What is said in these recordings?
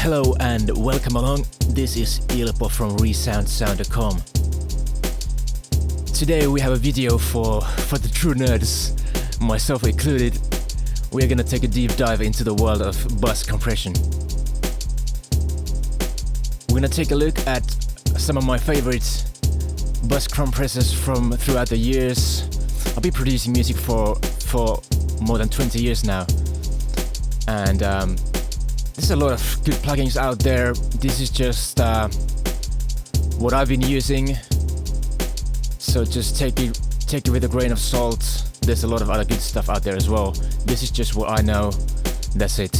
Hello and welcome along. This is Ilpo from ResoundSound.com. Today we have a video for the true nerds, myself included. We are gonna take a deep dive into the world of bus compression. We're gonna take a look at some of my favorite bus compressors from throughout the years. I've been producing music for more than 20 years now, and there's a lot of good plugins out there. This is just what I've been using, so just take it with a grain of salt. There's a lot of other good stuff out there as well. This is just what I know. That's it.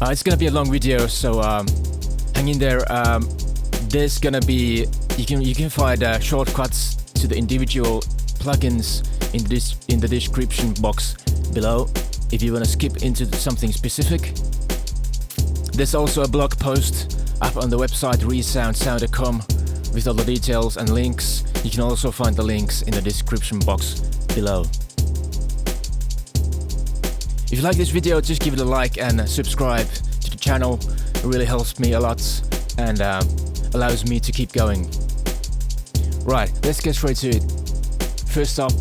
It's gonna be a long video, so hang in there. There's gonna be you can find shortcuts to the individual plugins in the description box below if you wanna skip into something specific. There's also a blog post up on the website ResoundSound.com with all the details and links. You can also find the links in the description box below. If you like this video, just give it a like and subscribe to the channel. It really helps me a lot and allows me to keep going. Right, let's get straight to it. First up,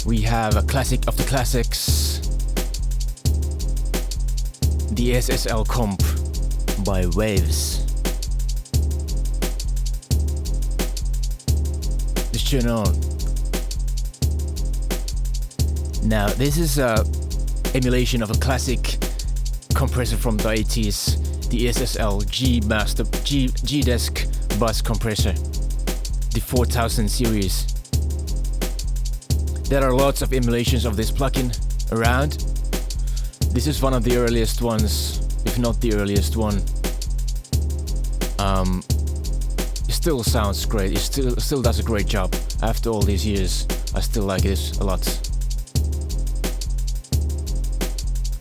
we have a classic of the classics, the SSL comp by Waves. Just turn on. Now, this is a emulation of a classic compressor from the 80s, the SSL G-Desk Bus Compressor, the 4000 series. There are lots of emulations of this plugin around. This is one of the earliest ones, if not the earliest one. It still sounds great. It still does a great job. After all these years, I still like this a lot.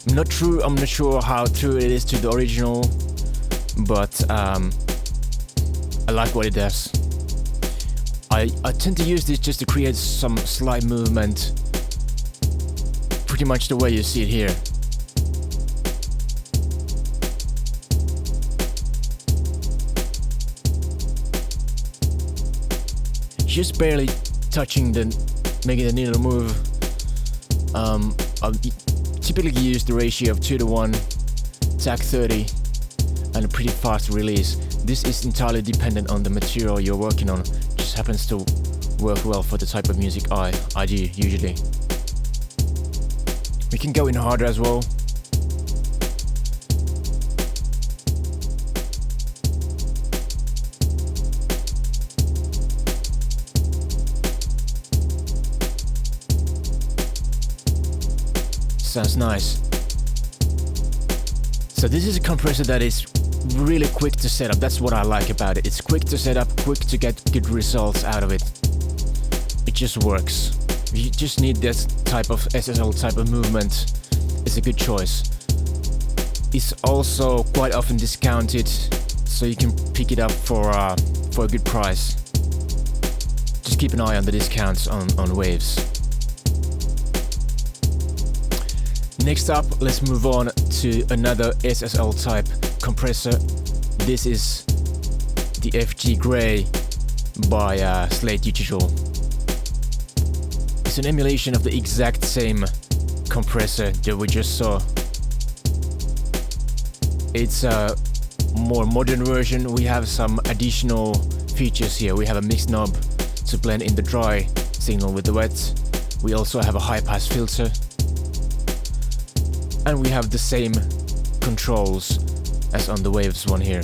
I'm not sure how true it is to the original, but I like what it does. I tend to use this just to create some slight movement, pretty much the way you see it here. Just barely touching making the needle move. I typically use the ratio of 2:1, tag 30, and a pretty fast release. This is entirely dependent on the material you're working on. Just happens to work well for the type of music I do usually. We can go in harder as well. Sounds nice. So this is a compressor that is really quick to set up. That's what I like about it. It's quick to set up, quick to get good results out of it. It just works. You just need that type of SSL type of movement. It's a good choice. It's also quite often discounted, so you can pick it up for a good price. Just keep an eye on the discounts on Waves. Next up, let's move on to another SSL type compressor. This is the FG-Red by Slate VBC. It's an emulation of the exact same compressor that we just saw. It's a more modern version. We have some additional features here. We have a mix knob to blend in the dry signal with the wet. We also have a high-pass filter. And we have the same controls as on the Waves one here.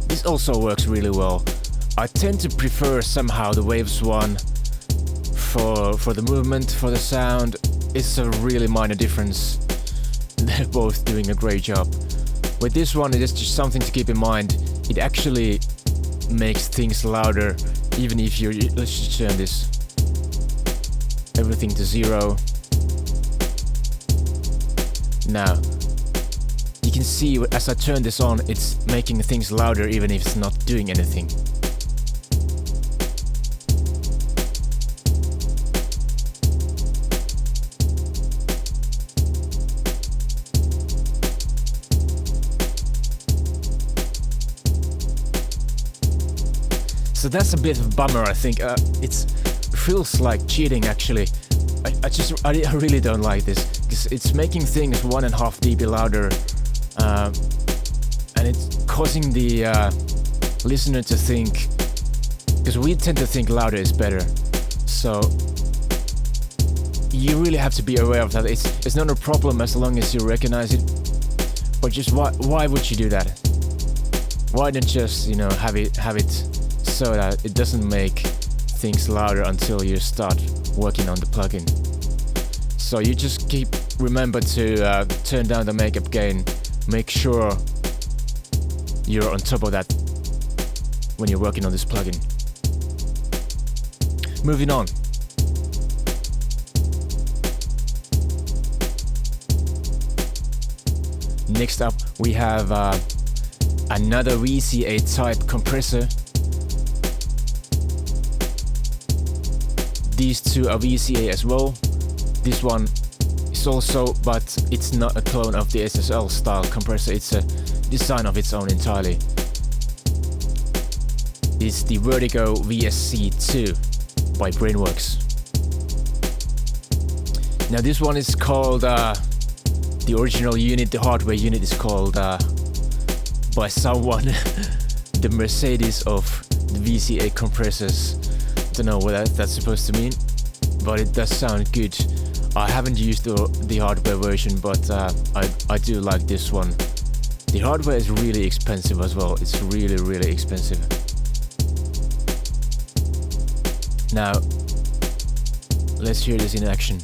This also works really well. I tend to prefer somehow the Waves one for the movement, for the sound. It's a really minor difference. They're both doing a great job. With this one, it is just something to keep in mind. It actually makes things louder, even if you're... Let's just turn this everything to 0. Now you can see as I turn this on, it's making things louder even if it's not doing anything. So that's a bit of a bummer, I think. It feels like cheating, actually. I really don't like this, because it's making things 1.5 dB louder, and it's causing the listener to think, because we tend to think louder is better. So you really have to be aware of that. It's not a problem as long as you recognize it. But just why would you do that? Why not just, you know, have it so that it doesn't make things louder until you start working on the plugin. So you just remember to turn down the makeup gain. Make sure you're on top of that when you're working on this plugin. Moving on. Next up, we have another VCA type compressor. These two are VCA as well. This one is also, but it's not a clone of the SSL style compressor. It's a design of its own entirely. It's the Vertigo VSC2 by Brainworx. Now this one is called the original unit, the hardware unit is called by someone the Mercedes of the VCA compressors. Don't know what that's supposed to mean, but it does sound good. I haven't used the hardware version, but I do like this one. The hardware is really expensive as well. It's really expensive. Now let's hear this in action.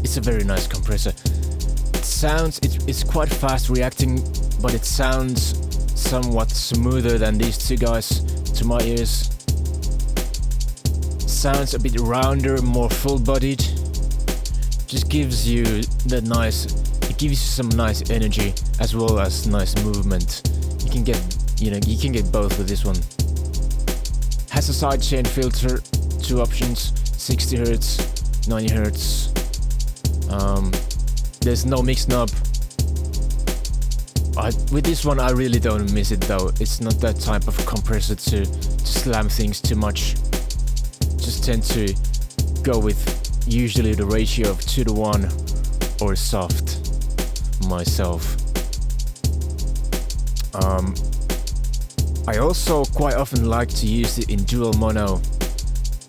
It's a very nice compressor. It's quite fast reacting, but it sounds somewhat smoother than these two guys to my ears. Sounds a bit rounder, more full-bodied. Just gives you that nice. It gives you some nice energy as well as nice movement. You can get both with this one. Has a sidechain filter, 2 options, 60 Hz, 90 Hz. There's no mix knob. With this one I really don't miss it though. It's not that type of compressor to slam things too much. Just tend to go with usually the ratio of 2:1 or soft myself. I also quite often like to use it in dual mono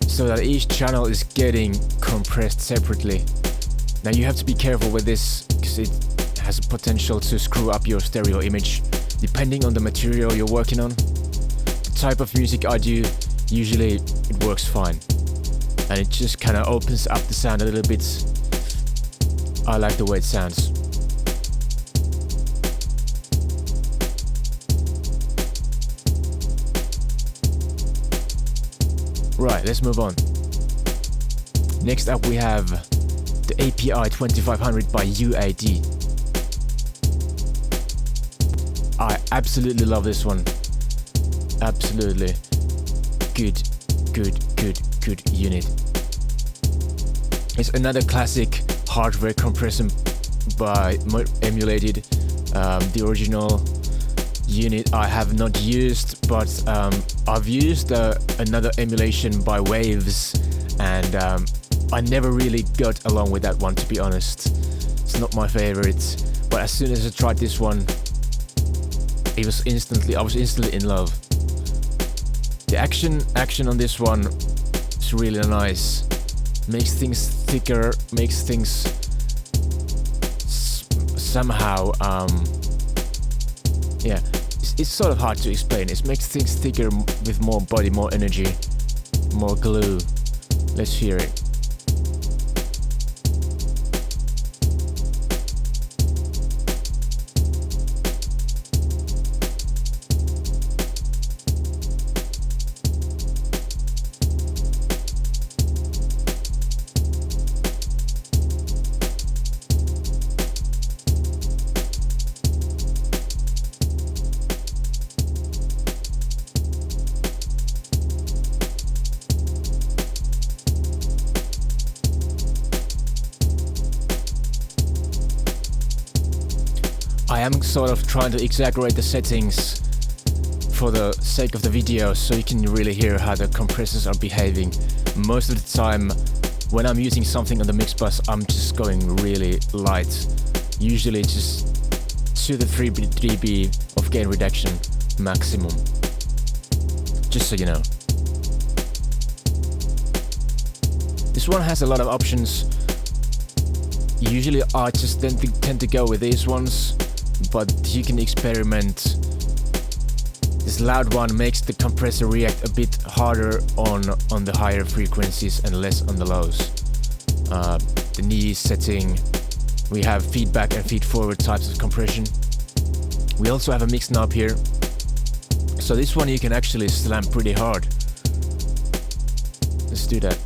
so that each channel is getting compressed separately. Now you have to be careful with this because it has a potential to screw up your stereo image depending on the material you're working on. The type of music I do, usually it works fine and it just kind of opens up the sound a little bit. I like the way it sounds. Right, let's move on. Next up we have the API 2500 by UAD. I absolutely love this one. Absolutely. Good unit. It's another classic hardware compressor by emulated. The original unit I have not used, but I've used another emulation by Waves, and I never really got along with that one, to be honest. It's not my favorite, but as soon as I tried this one, I was instantly in love. The action on this one is really nice. Makes things thicker, makes things somehow Yeah, it's sort of hard to explain. It makes things thicker with more body, more energy, more glue. Let's hear it. I am sort of trying to exaggerate the settings for the sake of the video so you can really hear how the compressors are behaving. Most of the time when I'm using something on the mix bus, I'm just going really light. Usually just 2 to 3 dB of gain reduction maximum. Just so you know. This one has a lot of options. Usually I just tend to go with these ones, but you can experiment. This loud one makes the compressor react a bit harder on the higher frequencies and less on the lows. The knee setting, we have feedback and feed forward types of compression. We also have a mix knob here, so this one you can actually slam pretty hard. Let's do that.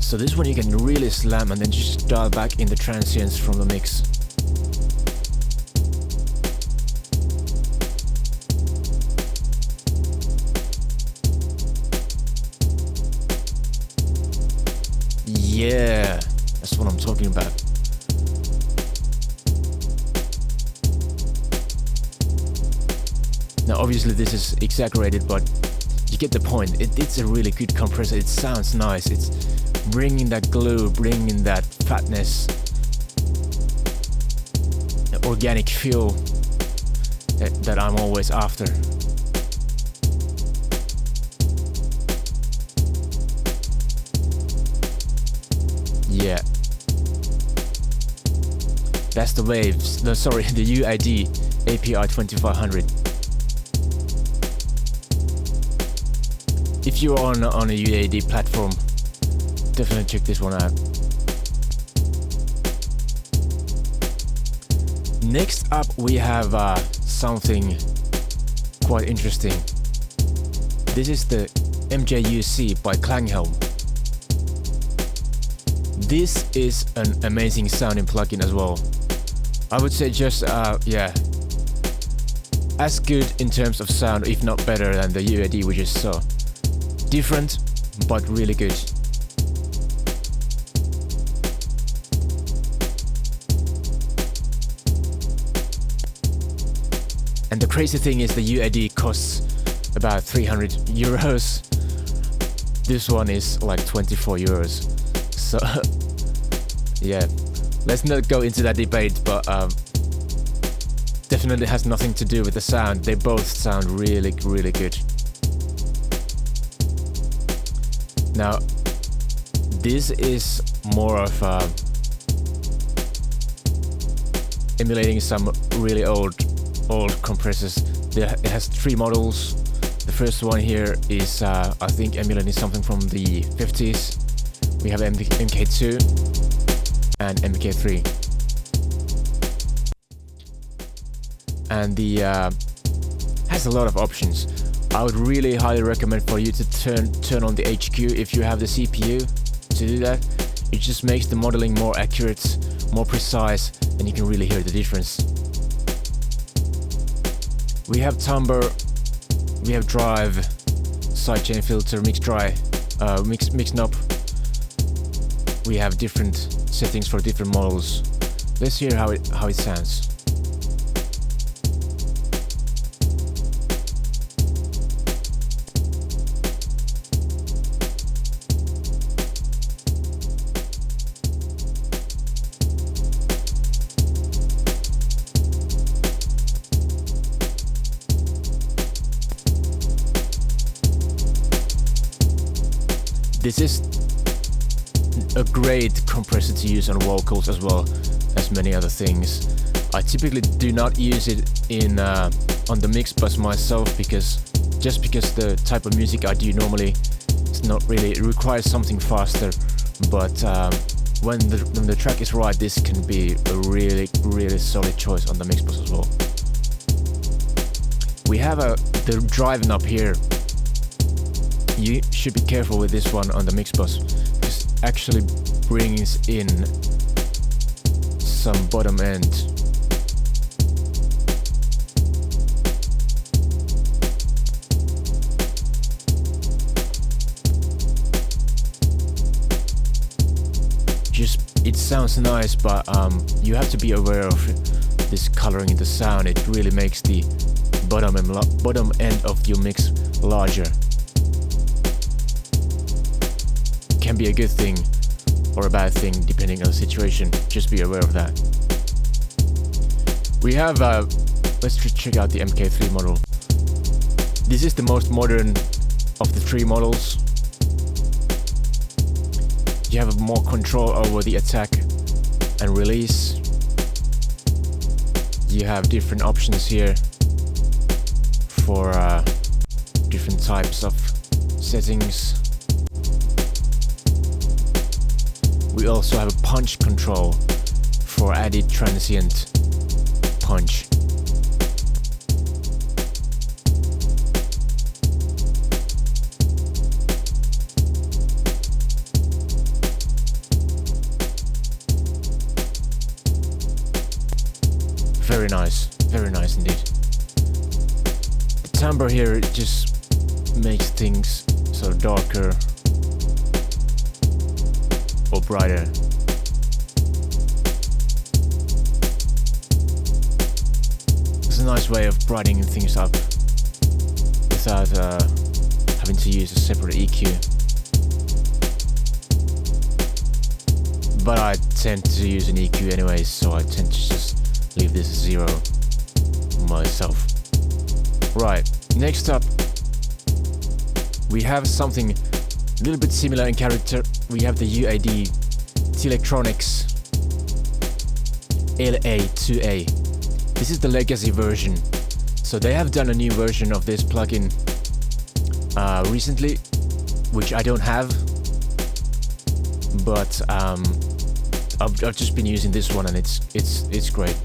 So this one you can really slam and then just dial back in the transients from the mix. Yeah, that's what I'm talking about. Now obviously this is exaggerated, but you get the point. It's a really good compressor. It sounds nice. It's bringing that glue, bringing that fatness, the organic feel that I'm always after. Yeah, that's the waves. No, sorry, the UAD API 2500. If you're on a UAD platform, definitely check this one out. Next up we have something quite interesting. This is the MJUC by Klanghelm. This is an amazing sounding plugin as well. I would say just yeah, as good in terms of sound, if not better than the UAD we just saw. Different, but really good. And the crazy thing is the UAD costs about 300 euros. This one is like 24 euros. So yeah, let's not go into that debate, but definitely has nothing to do with the sound. They both sound really, really good. Now, this is more of emulating some really old compressors. It has 3 models. The first one here is I think emulating something from the 50s. We have MK2 and MK3. And the has a lot of options. I would really highly recommend for you to turn on the HQ if you have the CPU to do that. It just makes the modeling more accurate, more precise, and you can really hear the difference. We have timbre, we have drive, sidechain filter, mix knob. We have different settings for different models. Let's hear how it sounds. This is a great compressor to use on vocals as well as many other things. I typically do not use it in on the mix bus myself because the type of music I do normally, it's not really, it requires something faster. But when the track is right, this can be a really solid choice on the mix bus as well. We have the drive knob here. You should be careful with this one on the mix bus. This actually brings in some bottom end. It sounds nice, but you have to be aware of this coloring in the sound. It really makes the bottom end of your mix larger. Can be a good thing or a bad thing depending on the situation. Just be aware of that. We have let's just check out the MK3 model. This is the most modern of the three models. You have more control over the attack and release. You have different options here for different types of settings. We also have a punch control for added transient punch. Very nice indeed. The timbre here just makes things sort of darker or brighter. It's a nice way of brightening things up without having to use a separate EQ. But I tend to use an EQ anyways, so I tend to just leave this 0 myself. Right, next up we have something a little bit similar in character. We have the UAD Teleronix LA-2A. This is the legacy version. So they have done a new version of this plugin recently, which I don't have, but I've just been using this one and it's great.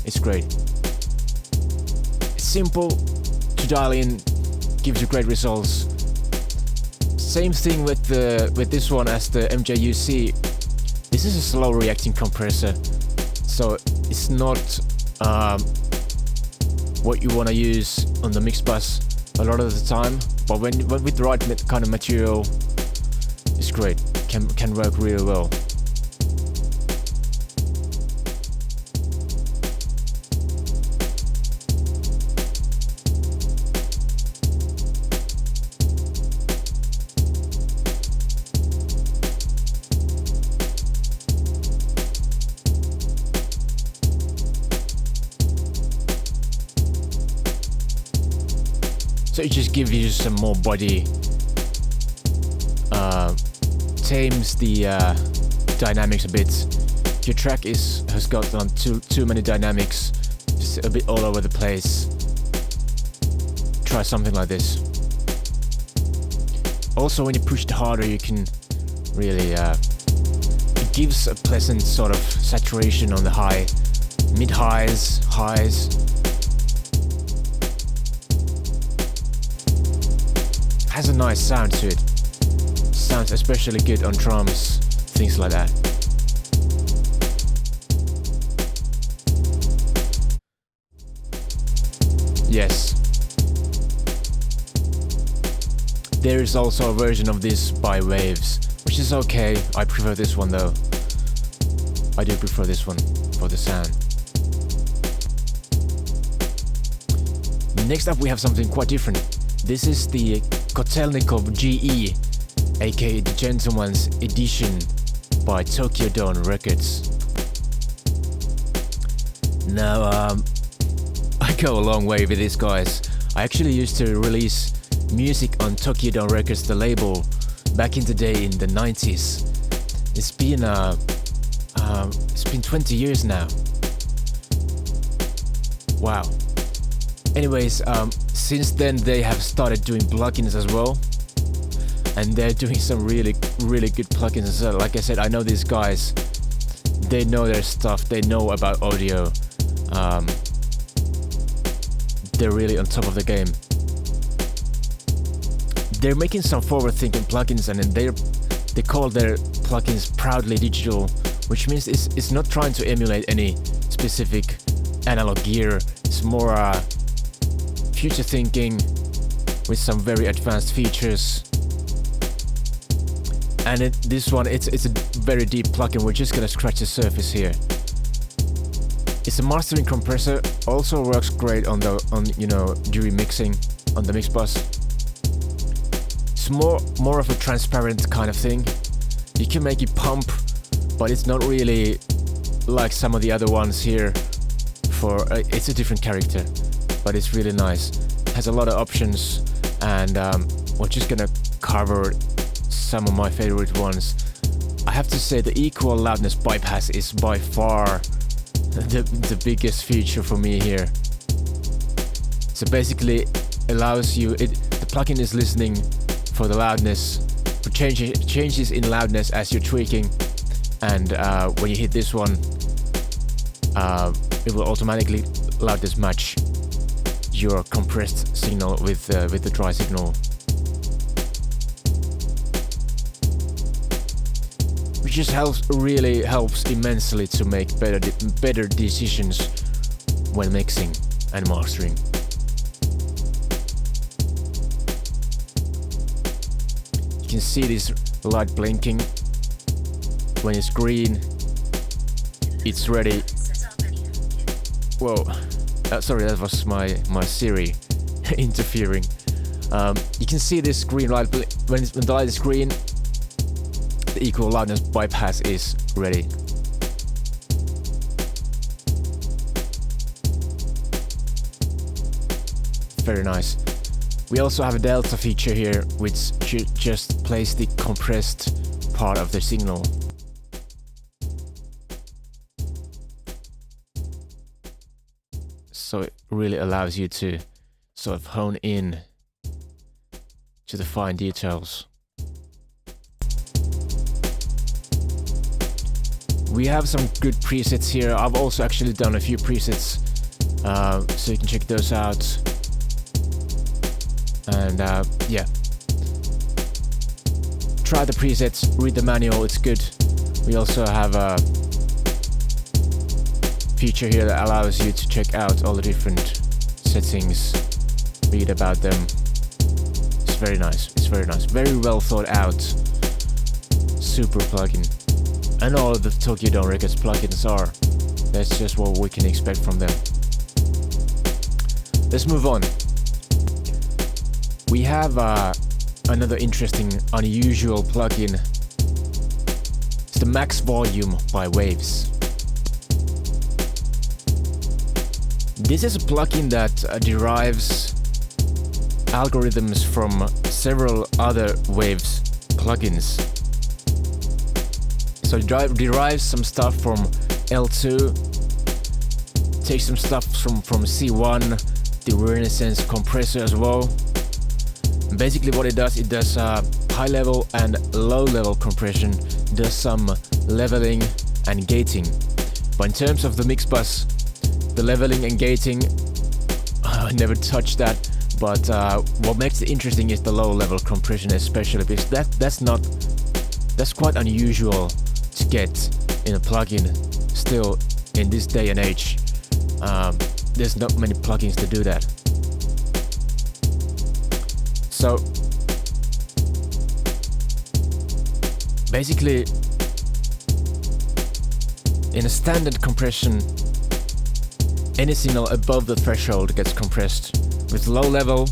It's great. It's simple to dial in, gives you great results. Same thing with this one as the MJUC. This is a slow reacting compressor, so it's not what you want to use on the mix bus a lot of the time. But when with the right kind of material, it's great. Can work really well. So it just gives you some more body, tames the dynamics a bit. Your track has got too many dynamics, just a bit all over the place. Try something like this. Also, when you push it harder, you can really it gives a pleasant sort of saturation on the high, mid-highs, highs. Has a nice sound to it. Sounds especially good on drums, things like that. Yes. There is also a version of this by Waves, which is okay. I prefer this one though. I do prefer this one for the sound. Next up we have something quite different. This is the Kotelnikov GE, aka the Gentleman's Edition by Tokyo Dawn Records. Now, I go a long way with these guys. I actually used to release music on Tokyo Dawn Records, the label, back in the day in the 90s. It's been 20 years now. Wow. Anyways, since then they have started doing plugins as well, and they're doing some really good plugins as well. Like I said, I know these guys. They know their stuff. They know about audio. They're really on top of the game. They're making some forward-thinking plugins, and then they call their plugins proudly digital, which means it's not trying to emulate any specific analog gear. It's more future thinking with some very advanced features. And this one, it's a very deep plugin. We're just gonna scratch the surface here. It's a mastering compressor. Also works great on during mixing on the mix bus. It's more of a transparent kind of thing. You can make it pump, but it's not really like some of the other ones here. It's a different character, but it's really nice. Has a lot of options, and we're just gonna cover some of my favorite ones. I have to say the equal loudness bypass is by far the biggest feature for me here. So basically allows you, the plugin is listening for the loudness, for changes in loudness as you're tweaking, and when you hit this one, it will automatically loudness match your compressed signal with the dry signal, which just really helps immensely to make better decisions when mixing and mastering. You can see this light blinking. When it's green, it's ready. Whoa, sorry, that was my Siri interfering. You can see this green light, when the light is green, the equal loudness bypass is ready. Very nice. We also have a delta feature here, which just plays the compressed part of the signal. So it really allows you to sort of hone in to the fine details. We have some good presets here. I've also actually done a few presets, so you can check those out. And yeah, try the presets, read the manual, it's good. We also have a feature here that allows you to check out all the different settings, read about them. It's very nice, very well thought out, super plugin. And all of the Tokyo Dome Records plugins are. That's just what we can expect from them. Let's move on. We have another interesting, unusual plugin. It's the MaxxVolume by Waves. This is a plugin that derives algorithms from several other Waves plugins. So it derives some stuff from L2, takes some stuff from C1, the Renaissance compressor as well. And basically what it does high level and low level compression, does some leveling and gating. But in terms of the mix bus, the leveling and gating, I never touched that. But what makes it interesting is the low level compression, especially because that's quite unusual to get in a plugin still in this day and age. There's not many plugins to do that. So basically in a standard compression, any signal above the threshold gets compressed. With low level,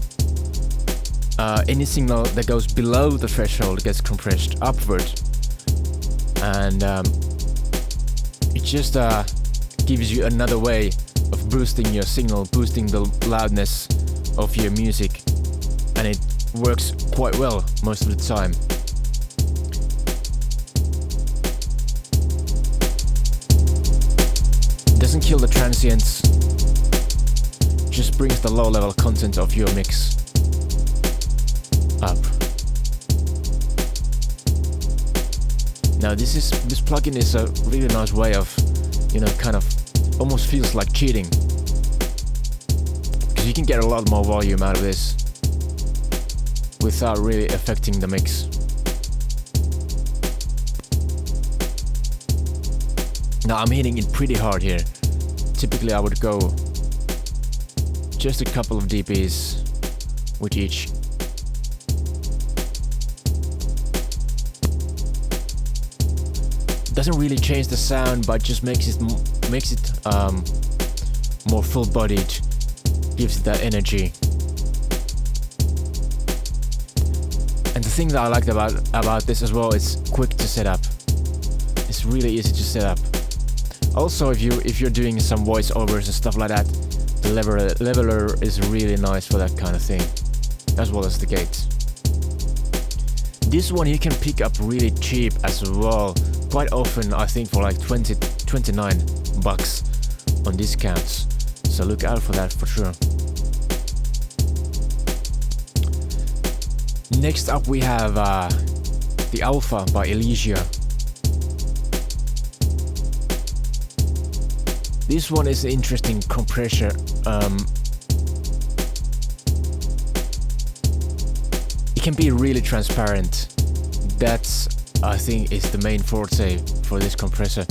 any signal that goes below the threshold gets compressed upward. And it just gives you another way of boosting your signal, boosting the loudness of your music, and it works quite well most of the time. doesn't kill the transients, just brings the low level content of your mix up. Now this plugin is a really nice way of, kind of almost feels like cheating, because you can get a lot more volume out of this without really affecting the mix. Now I'm hitting it pretty hard here. Typically I would go just a couple of dBs with each. Doesn't really change the sound, but just makes it more full-bodied, gives it that energy. And the thing that I liked about this as well, it's quick to set up. It's really easy to set up. Also, if you're doing some voiceovers and stuff like that, the leveler is really nice for that kind of thing, as well as the gates. This one you can pick up really cheap as well. Quite often, I think for like 29 bucks on discounts. So look out for that for sure. Next up we have the Alpha by Elysia. This one is an interesting compressor. It can be really transparent. That's, I think, is the main forte for this compressor,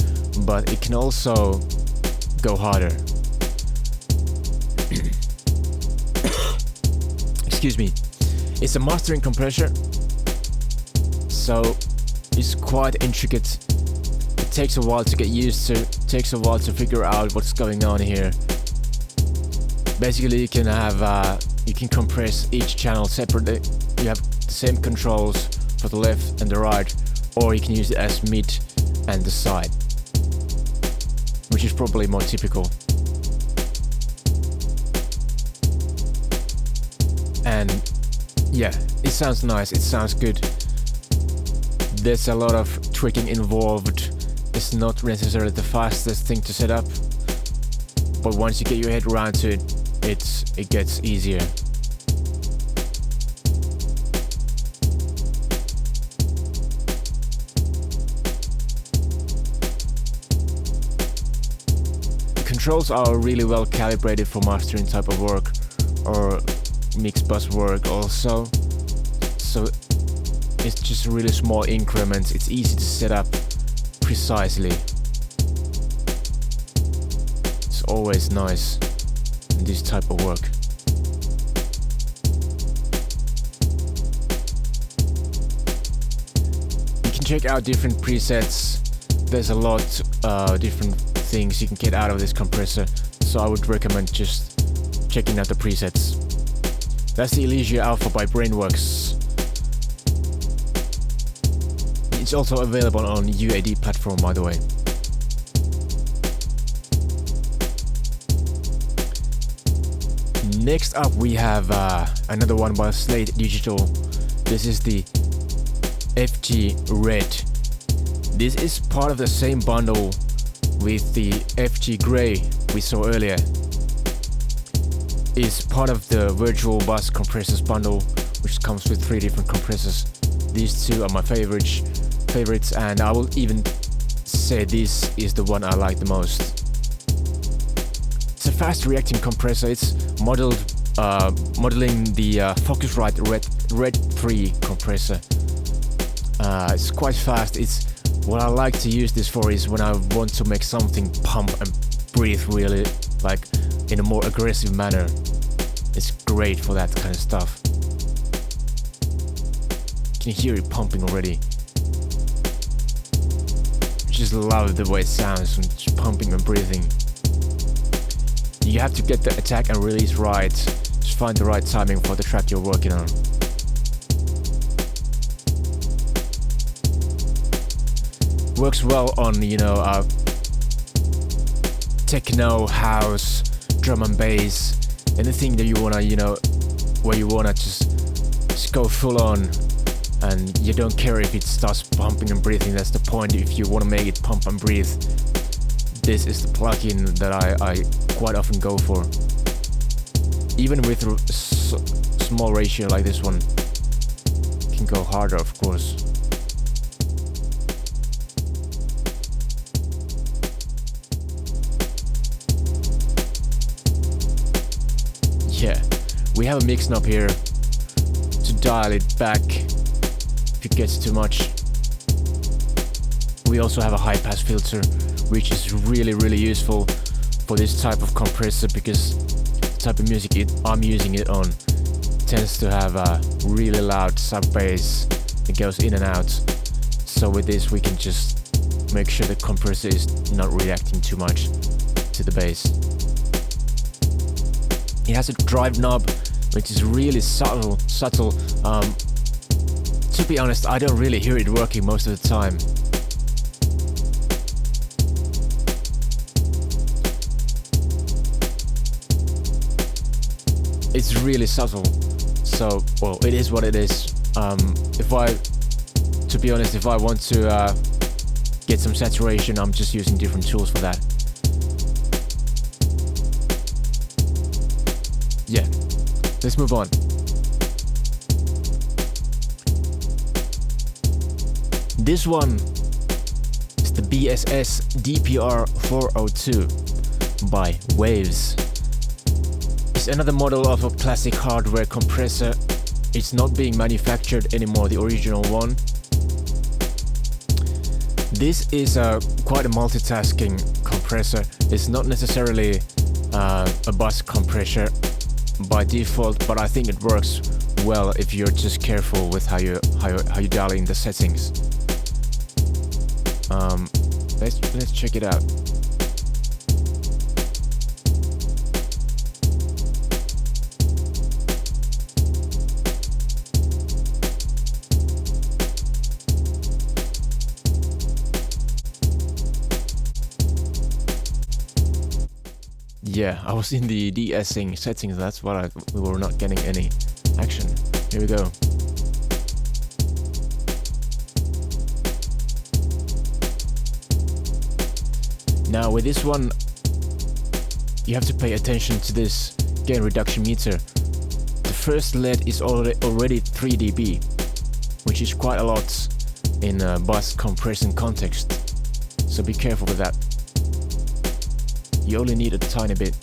but it can also go harder. Excuse me. It's a mastering compressor, so it's quite intricate. It takes a while to get used to, takes a while to figure out what's going on here. Basically, you can compress each channel separately. You have the same controls for the left and the right, or you can use it as mid and the side, which is probably more typical. And yeah, it sounds nice, it sounds good. There's a lot of tweaking involved. It's not necessarily the fastest thing to set up, but once you get your head around to it, it gets easier. The controls are really well calibrated for mastering type of work or mix bus work also, so it's just really small increments. It's easy to set up precisely. It's always nice in this type of work. You can check out different presets. There's a lot different things you can get out of this compressor, so I would recommend just checking out the presets. That's the Elysia Alpha by Brainworx. It's also available on UAD platform, by the way. Next up we have another one by Slate Digital. This is the FG-Red. This is part of the same bundle with the FG-Grey we saw earlier. It's part of the virtual bus compressors bundle, which comes with 3 different compressors. These 2 are my favorites, and I will even say this is the one I like the most. It's a fast reacting compressor. It's modeling the Focusrite Red 3 compressor. It's quite fast. It's what I like to use this for is when I want to make something pump and breathe really, like in a more aggressive manner. It's great for that kind of stuff. You can hear it pumping already. I just love the way it sounds when it's pumping and breathing. You have to get the attack and release right. Just find the right timing for the track you're working on. Works well on, techno, house, drum and bass, anything that you wanna, where you wanna just go full on, and you don't care if it starts pumping and breathing. That's the point. If you wanna make it pump and breathe, this is the plugin that I quite often go for. Even with small ratio like this one, can go harder, of course. Yeah, we have a mix knob here to dial it back if it gets too much. We also have a high pass filter, which is really useful for this type of compressor, because the type of music I'm using it on tends to have a really loud sub bass that goes in and out. So with this we can just make sure the compressor is not reacting too much to the bass. It has a drive knob, which is really subtle. To be honest, I don't really hear it working most of the time. It's really subtle, so, well, it is what it is. To be honest, if I want to get some saturation, I'm just using different tools for that. Yeah, let's move on. This one is the BSS DPR 402 by Waves. It's another model of a classic hardware compressor. It's not being manufactured anymore, the original one. This is quite a multitasking compressor. It's not necessarily a bus compressor by default, but I think it works well if you're just careful with how you dial in the settings. Let's check it out. Yeah, I was in the de-essing settings, that's why we were not getting any action. Here we go. Now with this one, you have to pay attention to this gain reduction meter. The first LED is already 3 dB, which is quite a lot in a bus compression context. So be careful with that. You only need a tiny bit.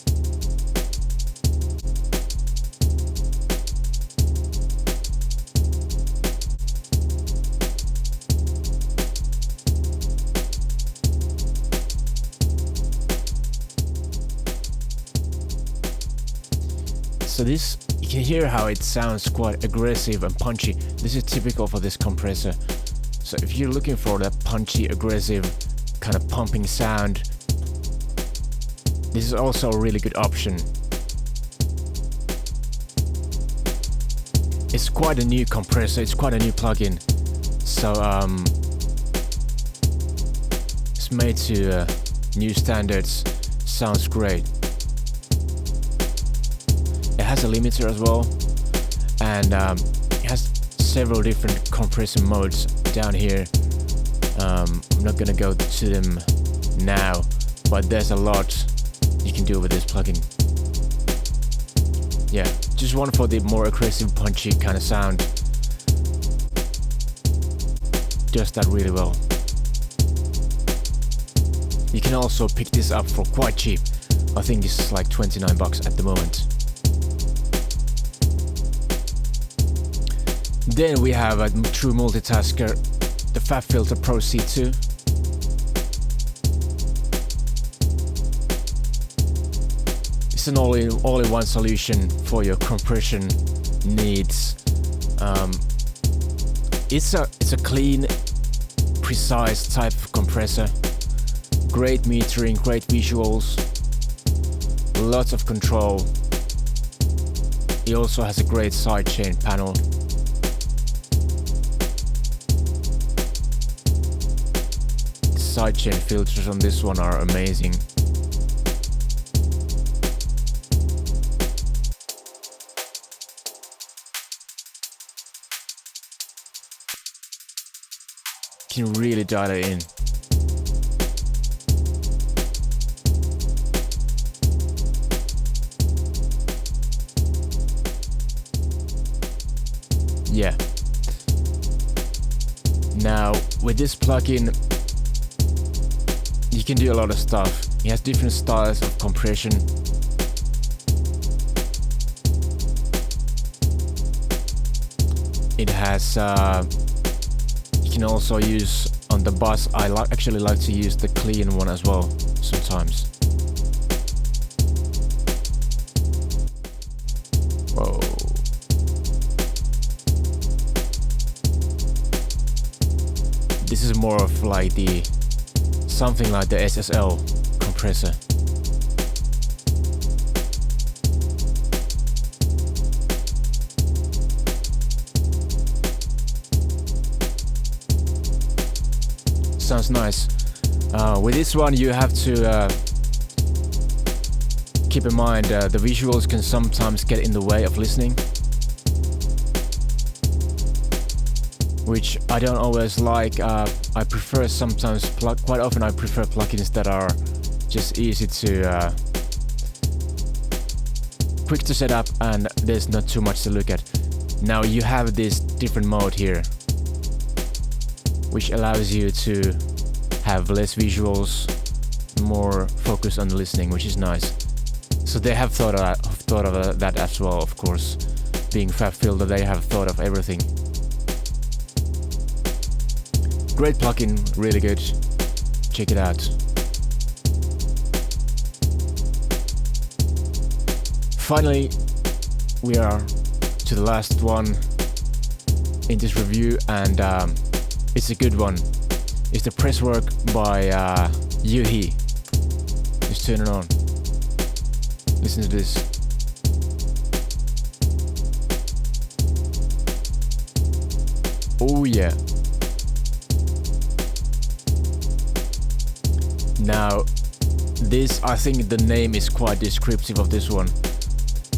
So this, you can hear how it sounds quite aggressive and punchy. This is typical for this compressor. So if you're looking for that punchy, aggressive, kind of pumping sound, this is also a really good option. It's quite a new compressor, it's quite a new plugin. So it's made to new standards, sounds great. It has a limiter as well, and it has several different compression modes down here. I'm not gonna go to them now, but there's a lot you can do with this plugin. Yeah, just one for the more aggressive, punchy kind of sound. Does that really well. You can also pick this up for quite cheap. I think this is like $29 at the moment. Then we have a true multitasker, the FabFilter Pro-C2. It's an all-in-one solution for your compression needs. It's a clean, precise type of compressor. Great metering, great visuals, lots of control. It also has a great sidechain panel. Sidechain filters on this one are amazing. You can really dial it in. yeah. Now with this plugin you can do a lot of stuff. It has different styles of compression. It has you can also use on the bus. I actually like to use the clean one as well sometimes. Whoa. This is more of like the something like the SSL compressor. Sounds nice. With this one you have to keep in mind the visuals can sometimes get in the way of listening, which I don't always like. I prefer sometimes quite often I prefer plugins that are just easy to quick to set up and there's not too much to look at. Now you have this different mode here, which allows you to have less visuals, more focus on the listening, which is nice. So they have thought of that as well, of course. Being FabFilter, they have thought of everything. Great plugin, really good. Check it out. Finally, we are to the last one in this review, and it's a good one. It's the Presswerk by UAD. Just turn it on. Listen to this. Oh yeah. Now, this, I think the name is quite descriptive of this one.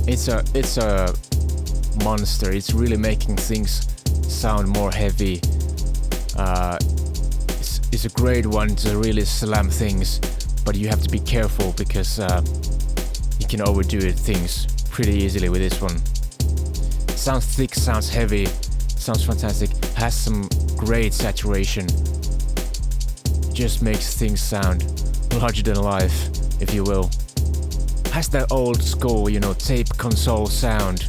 It's a monster. It's really making things sound more heavy. It's a great one to really slam things, but you have to be careful because you can overdo things pretty easily with this one. Sounds thick, sounds heavy, sounds fantastic. Has some great saturation. Just makes things sound larger than life, if you will. Has that old school, tape console sound,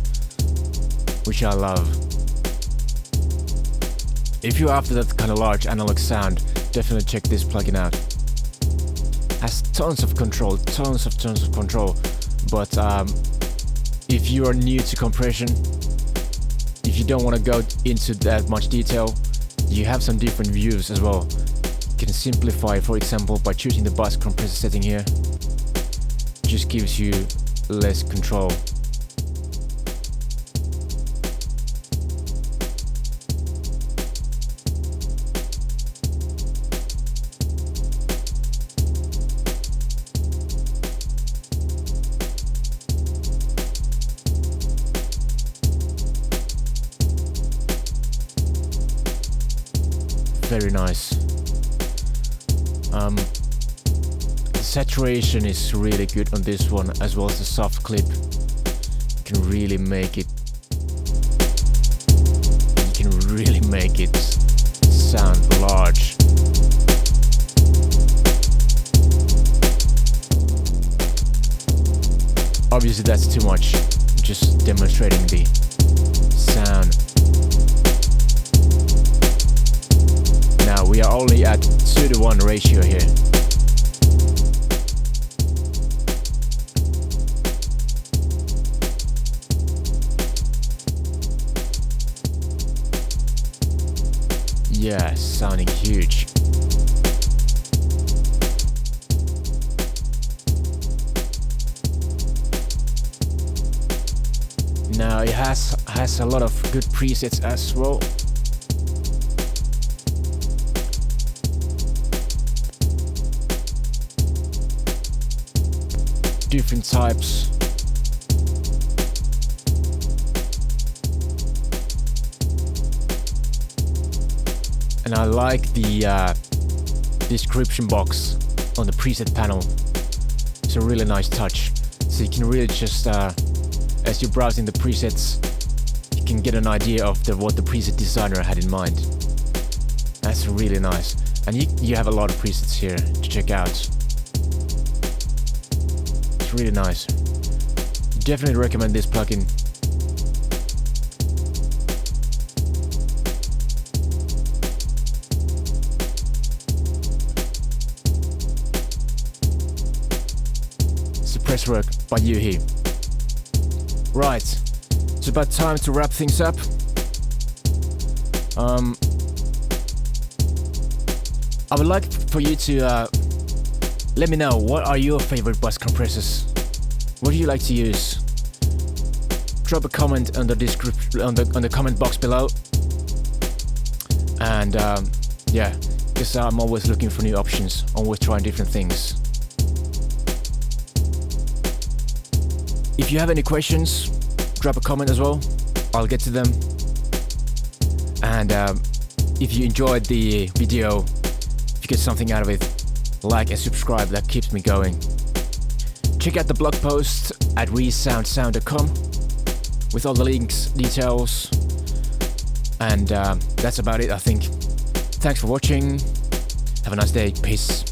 which I love. If you're after that kind of large analog sound, definitely check this plugin out. Has tons of control, tons of control. But if you are new to compression, if you don't want to go into that much detail, you have some different views as well. You can simplify, for example, by choosing the Bus Compressor setting here. Just gives you less control. Very nice. The saturation is really good on this one, as well as the soft clip. You can really make it sound large. Obviously that's too much, just demonstrating the sound. Now we are only at 2:1 ratio here. Yeah, sounding huge. Now it has a lot of good presets as well. Different types. And I like the description box on the preset panel. It's a really nice touch. So you can really just, as you're browsing the presets, you can get an idea of what the preset designer had in mind. That's really nice. And you have a lot of presets here to check out. It's really nice. Definitely recommend this plugin. It's Presswerk by UAD. Right, it's about time to wrap things up. I would like for you to let me know, what are your favorite bus compressors? What do you like to use? Drop a comment on the description, on the comment box below. And yeah, because I'm always looking for new options, always trying different things. If you have any questions, drop a comment as well. I'll get to them. And if you enjoyed the video, if you get something out of it, like and subscribe, that keeps me going. Check out the blog post at resoundsound.com with all the links, details, and that's about it, I think. Thanks for watching. Have a nice day. Peace.